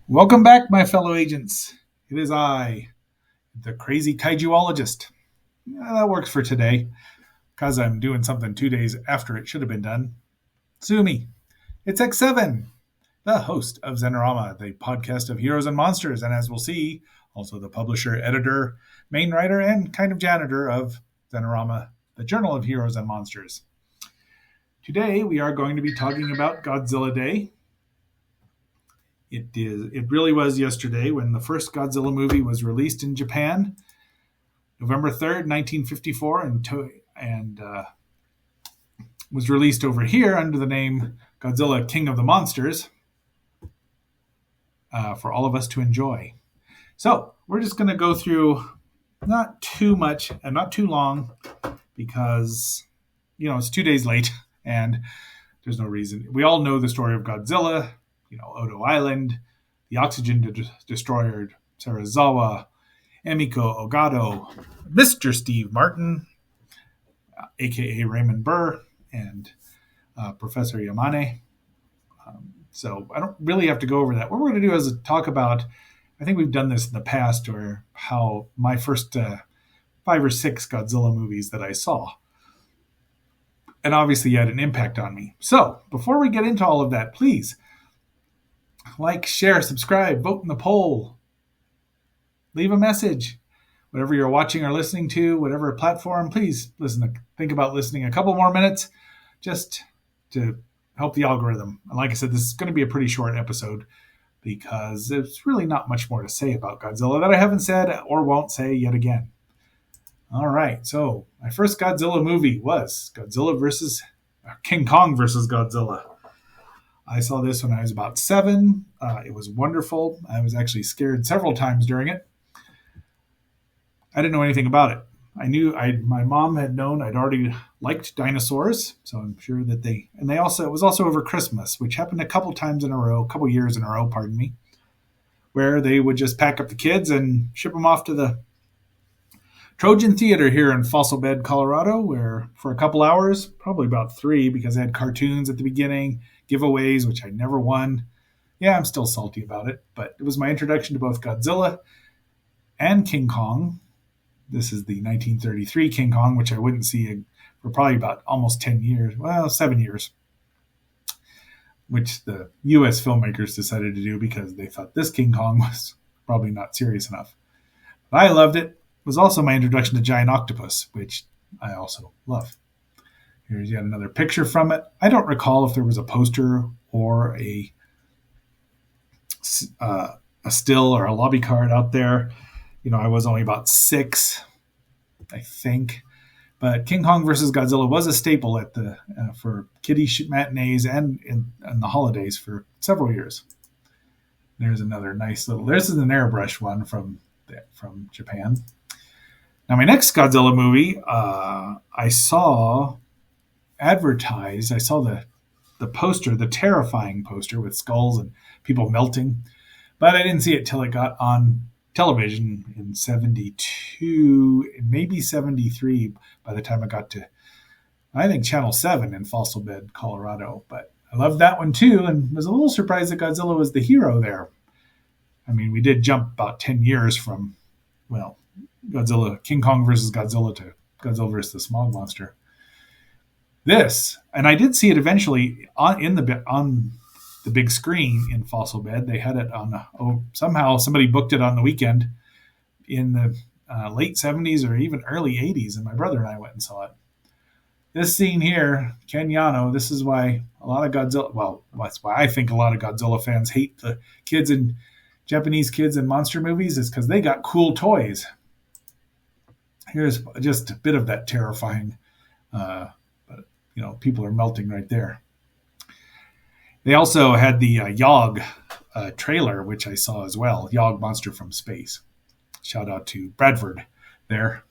Welcome back, my fellow agents. It is I, the crazy kaijuologist. Yeah, that works for today, because I'm doing something 2 days after it should have been done. Sue me. It's X7, the host of Zenorama, the podcast of heroes and monsters, and as we'll see, also the publisher, editor, main writer, and kind of janitor of Zenorama, the Journal of Heroes and Monsters. Today, we are going to be talking about Godzilla Day. It really was yesterday when the first Godzilla movie was released in Japan, November 3rd, 1954, and was released over here under the name Godzilla King of the Monsters for all of us to enjoy. So we're just going to go through not too much and not too long because, it's 2 days late and there's no reason. We all know the story of Godzilla. Odo Island, the oxygen destroyer Sarazawa, Emiko Ogado, Mr. Steve Martin, a.k.a. Raymond Burr, and Professor Yamane. So I don't really have to go over that. What we're going to do is talk about, I think we've done this in the past, or how my first 5 or 6 Godzilla movies that I saw. And obviously had an impact on me. So before we get into all of that, please like, share, subscribe, vote in the poll, leave a message. Whatever you're watching or listening to, whatever platform, please think about listening a couple more minutes just to help the algorithm. And like I said, this is going to be a pretty short episode because there's really not much more to say about Godzilla that I haven't said or won't say yet again. All right, so my first Godzilla movie was King Kong versus Godzilla. I saw this when I was about 7. It was wonderful. I was actually scared several times during it. I didn't know anything about it. My mom had known I'd already liked dinosaurs, so I'm sure that it was also over Christmas, which happened a couple years in a row, pardon me, where they would just pack up the kids and ship them off to the Trojan Theater here in Fossil Bed, Colorado, where for a couple hours, probably about 3, because they had cartoons at the beginning, giveaways, which I never won. Yeah, I'm still salty about it, but it was my introduction to both Godzilla and King Kong. This is the 1933 King Kong, which I wouldn't see for probably about almost 10 years. Well, 7 years, which the U.S. filmmakers decided to do because they thought this King Kong was probably not serious enough. But I loved it. It was also my introduction to Giant Octopus, which I also love. Here's yet another picture from it. I don't recall if there was a poster or a still or a lobby card out there. I was only about 6, I think. But King Kong versus Godzilla was a staple at for kiddie matinees and in the holidays for several years. There's another nice little. This is an airbrush one from Japan. Now, my next Godzilla movie, I saw advertised. I saw the poster, the terrifying poster with skulls and people melting, but I didn't see it till it got on television in 72, maybe 73 by the time I got to, I think, Channel 7 in Fossil Bed, Colorado. But I loved that one too and was a little surprised that Godzilla was the hero there. I mean, we did jump about 10 years from, King Kong versus Godzilla to Godzilla versus the Smog Monster. This, and I did see it eventually on the big screen in Fossil Bed. They had it somehow somebody booked it on the weekend in the late 70s or even early 80s, and my brother and I went and saw it. This scene here, Ken Yano, this is why a lot of that's why I think a lot of Godzilla fans hate the Japanese kids in monster movies, is because they got cool toys. Here's just a bit of that terrifying, people are melting right there. They also had the Yog trailer, which I saw as well. Yog Monster from Space. Shout out to Bradford there.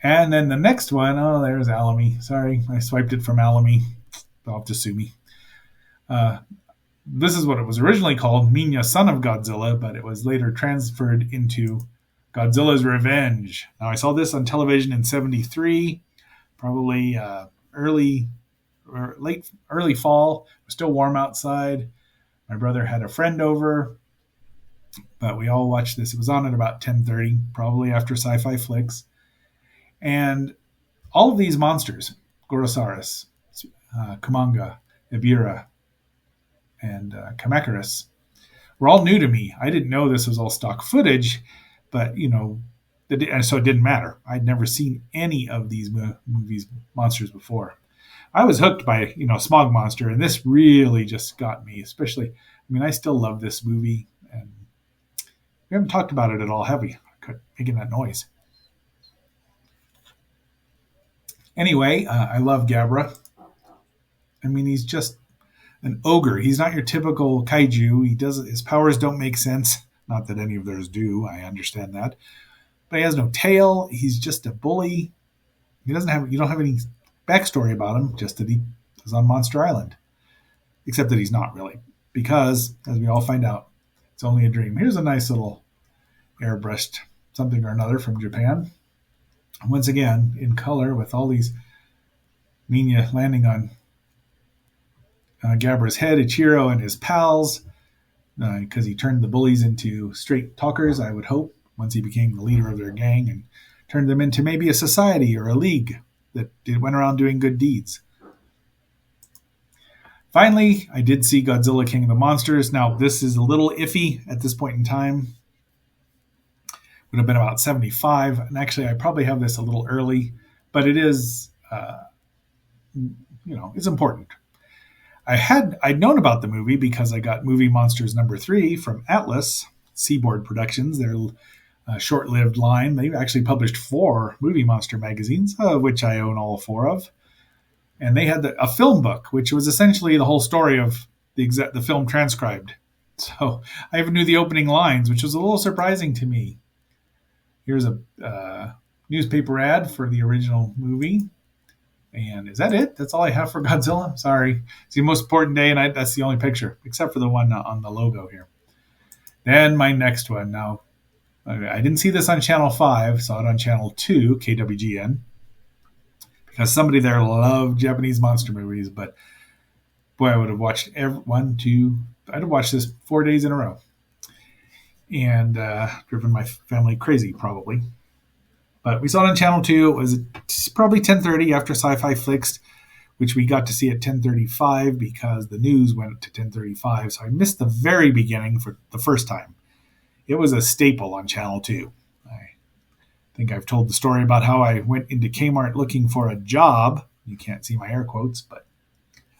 And then the next one, there's Alamy. Sorry, I swiped it from Alamy. They'll have to sue me. This is what it was originally called, Minya, Son of Godzilla, but it was later transferred into Godzilla's Revenge. Now, I saw this on television in 73, probably early fall. It was still warm outside. My brother had a friend over, but we all watched this. It was on at about 10:30, probably after sci-fi flicks. And all of these monsters, Gorosaurus, Kumanga, Ibira, and Kamacuras, were all new to me. I didn't know this was all stock footage, but so it didn't matter. I'd never seen any of these movies monsters before. I was hooked by Smog Monster, and this really just got me. Especially, I still love this movie, and we haven't talked about it at all, have we? Making that noise. Anyway, I love Gabra. He's just an ogre. He's not your typical kaiju. His powers don't make sense. Not that any of theirs do. I understand that. But he has no tail. He's just a bully. You don't have any backstory about him, just that he is on Monster Island. Except that he's not really. Because, as we all find out, it's only a dream. Here's a nice little airbrushed something or another from Japan. Once again, in color, with all these Minya landing on Gabra's head, Ichiro and his pals, because he turned the bullies into straight talkers, I would hope, once he became the leader of their gang, and turned them into maybe a society or a league that went around doing good deeds. Finally, I did see Godzilla King of the Monsters. Now, this is a little iffy at this point in time. Would have been about 75. And actually, I probably have this a little early, but it is, it's important. I'd known about the movie because I got Movie Monsters #3 from Atlas, Seaboard Productions, their short-lived line. They've actually published 4 movie monster magazines, which I own all 4 of. And they had a film book, which was essentially the whole story of the film transcribed. So I even knew the opening lines, which was a little surprising to me. Here's a newspaper ad for the original movie. And is that it? That's all I have for Godzilla? Sorry. It's the most important day, and that's the only picture, except for the one on the logo here. Then my next one. Now, I didn't see this on Channel 5. Saw it on Channel 2, KWGN, because somebody there loved Japanese monster movies. But, boy, I would have watched I'd have watched this 4 days in a row. And driven my family crazy, probably. But we saw it on Channel 2. It was probably 10:30 after Sci-Fi Flicks, which we got to see at 10:35 because the news went to 10:35. So I missed the very beginning for the first time. It was a staple on Channel 2. I think I've told the story about how I went into Kmart looking for a job. You can't see my air quotes, but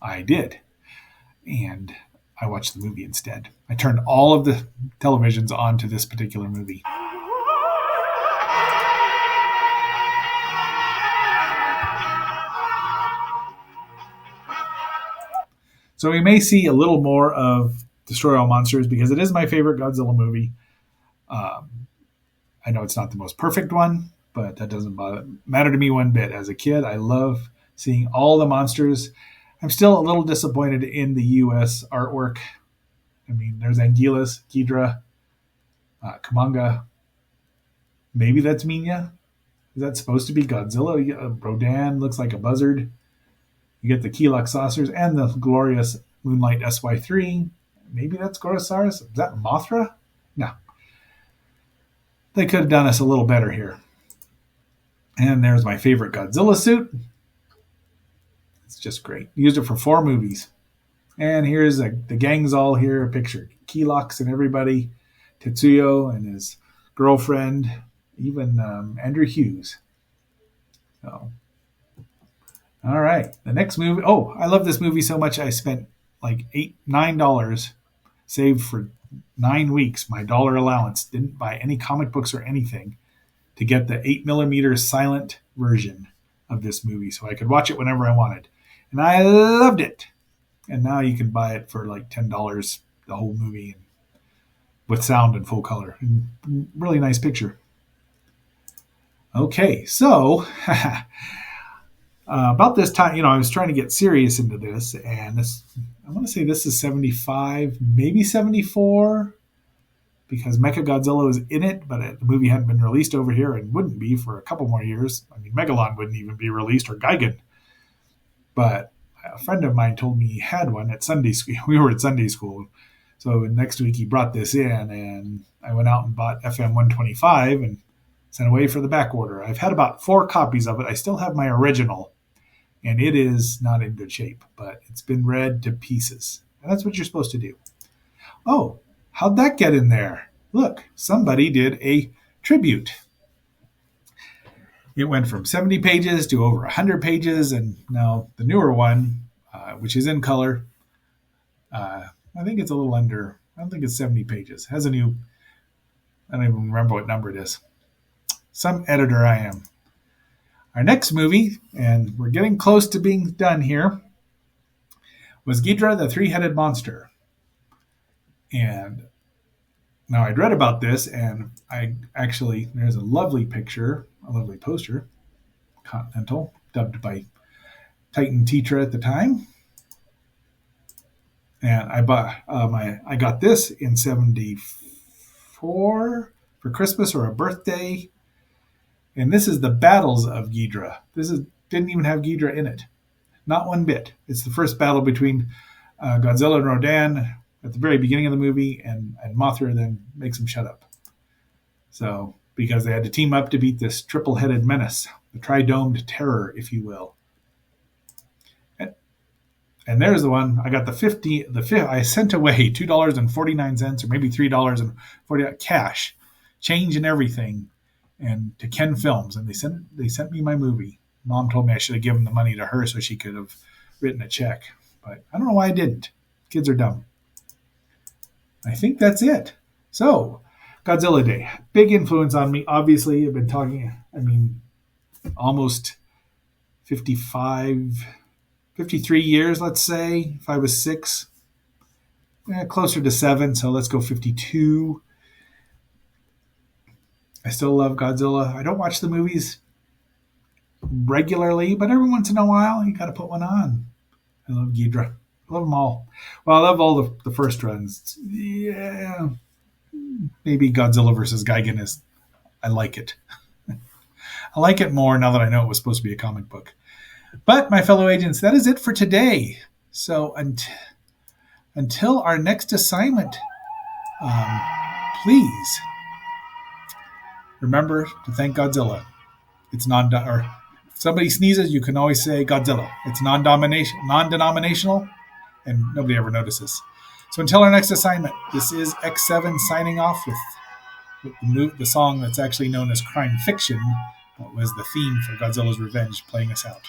I did. And I watched the movie instead. I turned all of the televisions on to this particular movie. So we may see a little more of Destroy All Monsters because it is my favorite Godzilla movie. I know it's not the most perfect one, but that doesn't matter to me one bit. As a kid, I love seeing all the monsters. I'm still a little disappointed in the U.S. artwork. There's Anguillus, Ghidra, Kumanga. Maybe that's Minya. Is that supposed to be Godzilla? Rodan looks like a buzzard. You get the Keelok saucers and the glorious Moonlight SY3. Maybe that's Gorosaurus. Is that Mothra? No. They could have done us a little better here. And there's my favorite Godzilla suit. It's just great. Used it for 4 movies. And here's the gang's all here pictured. Keeloks and everybody. Tetsuyo and his girlfriend. Even Andrew Hughes. So, all right. The next movie. Oh, I love this movie so much I spent like $9 saved for 9 weeks. My dollar allowance. Didn't buy any comic books or anything to get the 8mm silent version of this movie so I could watch it whenever I wanted. And I loved it. And now you can buy it for like $10, the whole movie, with sound and full color. And really nice picture. Okay, so about this time, I was trying to get serious into this, and I want to say this is 75, maybe 74, because Mechagodzilla was in it, but the movie hadn't been released over here and wouldn't be for a couple more years. Megalon wouldn't even be released, or Gigan. But a friend of mine told me he had one at Sunday school. We were at Sunday school. So next week he brought this in, and I went out and bought FM 125 and sent away for the back order. I've had about 4 copies of it. I still have my original, and it is not in good shape, but it's been read to pieces. And that's what you're supposed to do. Oh, how'd that get in there? Look, somebody did a tribute. It went from 70 pages to over 100 pages, and now the newer one, which is in color, I think it's a little under, I don't think it's 70 pages. Has a new, I don't even remember what number it is. Some editor I am. Our next movie, and we're getting close to being done here, was Ghidra the Three-Headed Monster. And now I'd read about this, and there's a lovely picture, a lovely poster, Continental, dubbed by Titan Tetra at the time. And I got this in '74 for Christmas or a birthday. And this is the Battles of Ghidra. Didn't even have Ghidra in it. Not one bit. It's the first battle between Godzilla and Rodan at the very beginning of the movie, and Mothra then makes him shut up. So, because they had to team up to beat this triple-headed menace, the tri-domed terror, if you will. And there's the one. I got I sent away $2.49 or maybe $3.40 cash, change and everything, and to Ken Films, and they sent me my movie. Mom told me I should have given the money to her so she could have written a check, but I don't know why I didn't. Kids are dumb. I think that's it. So, Godzilla Day, big influence on me. Obviously, I've been talking. Almost 53 years, let's say. If I was 6, closer to 7, so let's go 52. I still love Godzilla. I don't watch the movies regularly, but every once in a while, you got to put one on. I love Ghidra. I love them all. Well, I love all the first runs. Yeah, maybe Godzilla versus Gigan I like it. I like it more now that I know it was supposed to be a comic book. But, my fellow agents, that is it for today. So, until our next assignment, please remember to thank Godzilla. It's if somebody sneezes, you can always say Godzilla. It's non-denominational, and nobody ever notices. So until our next assignment, this is X7 signing off with the song that's actually known as Crime Fiction, that was the theme for Godzilla's Revenge, playing us out.